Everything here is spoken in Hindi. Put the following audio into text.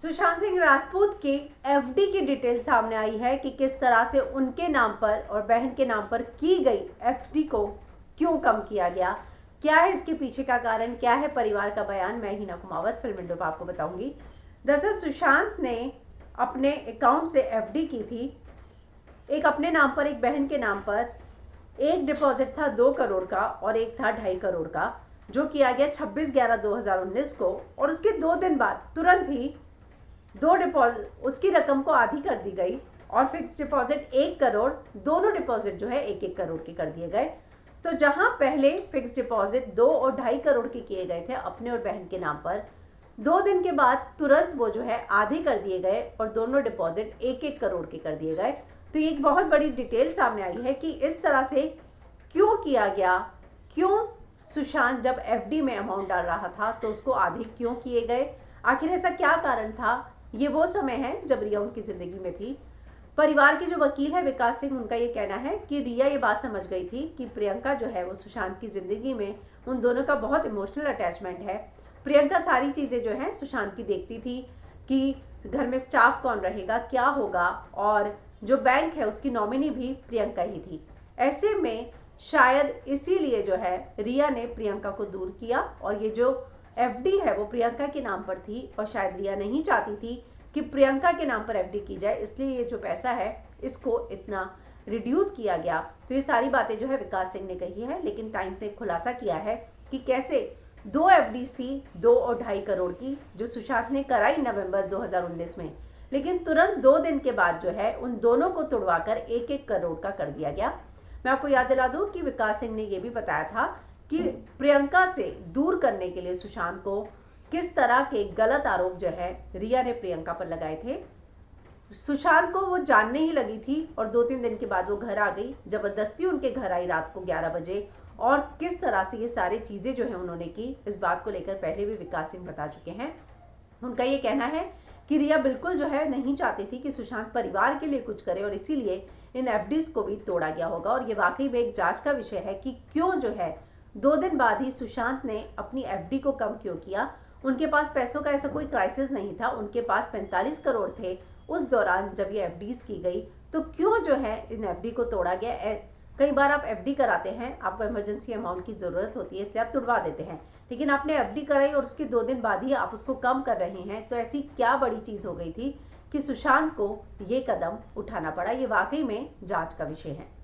सुशांत सिंह राजपूत की एफडी की डिटेल सामने आई है कि किस तरह से उनके नाम पर और बहन के नाम पर की गई एफडी को क्यों कम किया गया, क्या है इसके पीछे का कारण, क्या है परिवार का बयान। मैं हिना कुमावत फिल्म विंडो पर आपको बताऊंगी। दरअसल सुशांत ने अपने अकाउंट से एफडी की थी, एक अपने नाम पर एक बहन के नाम पर। एक डिपॉजिट था 2 करोड़ का और एक था 2.5 करोड़ का, जो किया गया 26/11/2019 को। और उसके 2 दिन बाद तुरंत ही दो डिपॉजिट उसकी रकम को आधी कर दी गई और फिक्स डिपॉजिट 1 करोड़, दोनों डिपॉजिट जो है 1-1 करोड़ के कर दिए गए। तो जहां पहले फिक्स डिपॉजिट 2 और 2.5 करोड़ के किए गए थे अपने और बहन के नाम पर, 2 दिन के बाद तुरंत वो जो है आधे कर दिए गए और दोनों डिपॉजिट 1-1 करोड़ के कर दिए गए। तो ये एक बहुत बड़ी डिटेल सामने आई है कि इस तरह से क्यों किया गया, क्यों सुशांत जब एफडी में अमाउंट डाल रहा था तो उसको आधे क्यों किए गए, आखिर ऐसा क्या कारण था। ये वो समय है जब रिया उनकी जिंदगी में थी। परिवार के जो वकील है विकास सिंह, उनका ये कहना है कि रिया ये बात समझ गई थी कि प्रियंका जो है वो सुशांत की जिंदगी में उन दोनों का बहुत इमोशनल अटैचमेंट है। प्रियंका सारी चीजें जो है सुशांत की देखती थी कि घर में स्टाफ कौन रहेगा, क्या होगा, और जो बैंक है उसकी नॉमिनी भी प्रियंका ही थी। ऐसे में शायद इसीलिए जो है रिया ने प्रियंका को दूर किया और ये जो एफडी है वो प्रियंका के नाम पर थी और शायद रिया नहीं चाहती थी कि प्रियंका के नाम पर एफडी की जाए, इसलिए ये जो पैसा है इसको इतना रिड्यूस किया गया। तो ये सारी बातें जो है विकास सिंह ने कही है, लेकिन टाइम्स ने खुलासा किया है कि कैसे 2 एफडीज थी 2 और 2.5 करोड़ की, जो सुशांत ने कराई नवंबर 2019 में, लेकिन तुरंत 2 दिन के बाद जो है उन दोनों को तुड़वाकर 1-1 करोड़ का कर दिया गया। मैं आपको याद दिला दूं कि विकास सिंह ने यह भी बताया था कि प्रियंका से दूर करने के लिए सुशांत को किस तरह के गलत आरोप जो है रिया ने प्रियंका पर लगाए थे। सुशांत को वो जानने ही लगी थी और 2-3 दिन के बाद वो घर आ गई, जबरदस्ती उनके घर आई रात को 11 बजे। और किस तरह से ये सारी चीजें जो है उन्होंने की, इस बात को लेकर पहले भी विकास सिंह बता चुके हैं। उनका ये कहना है कि रिया बिल्कुल जो है नहीं चाहती थी कि सुशांत परिवार के लिए कुछ करे और इसीलिए इन एफडीज को भी तोड़ा गया होगा। और ये वाकई में एक जांच का विषय है कि क्यों जो है 2 दिन बाद ही सुशांत ने अपनी एफडी को कम क्यों किया। उनके पास पैसों का ऐसा कोई क्राइसिस नहीं था, उनके पास 45 करोड़ थे उस दौरान जब ये एफडीज की गई। तो क्यों जो है इन एफडी को तोड़ा गया। कई बार आप एफडी कराते हैं, आपको इमरजेंसी अमाउंट की जरूरत होती है, इसलिए आप तुड़वा देते हैं, लेकिन आपने एफडी कराई और उसके 2 दिन बाद ही आप उसको कम कर रहे हैं। तो ऐसी क्या बड़ी चीज हो गई थी कि सुशांत को ये कदम उठाना पड़ा। ये वाकई में जांच का विषय है।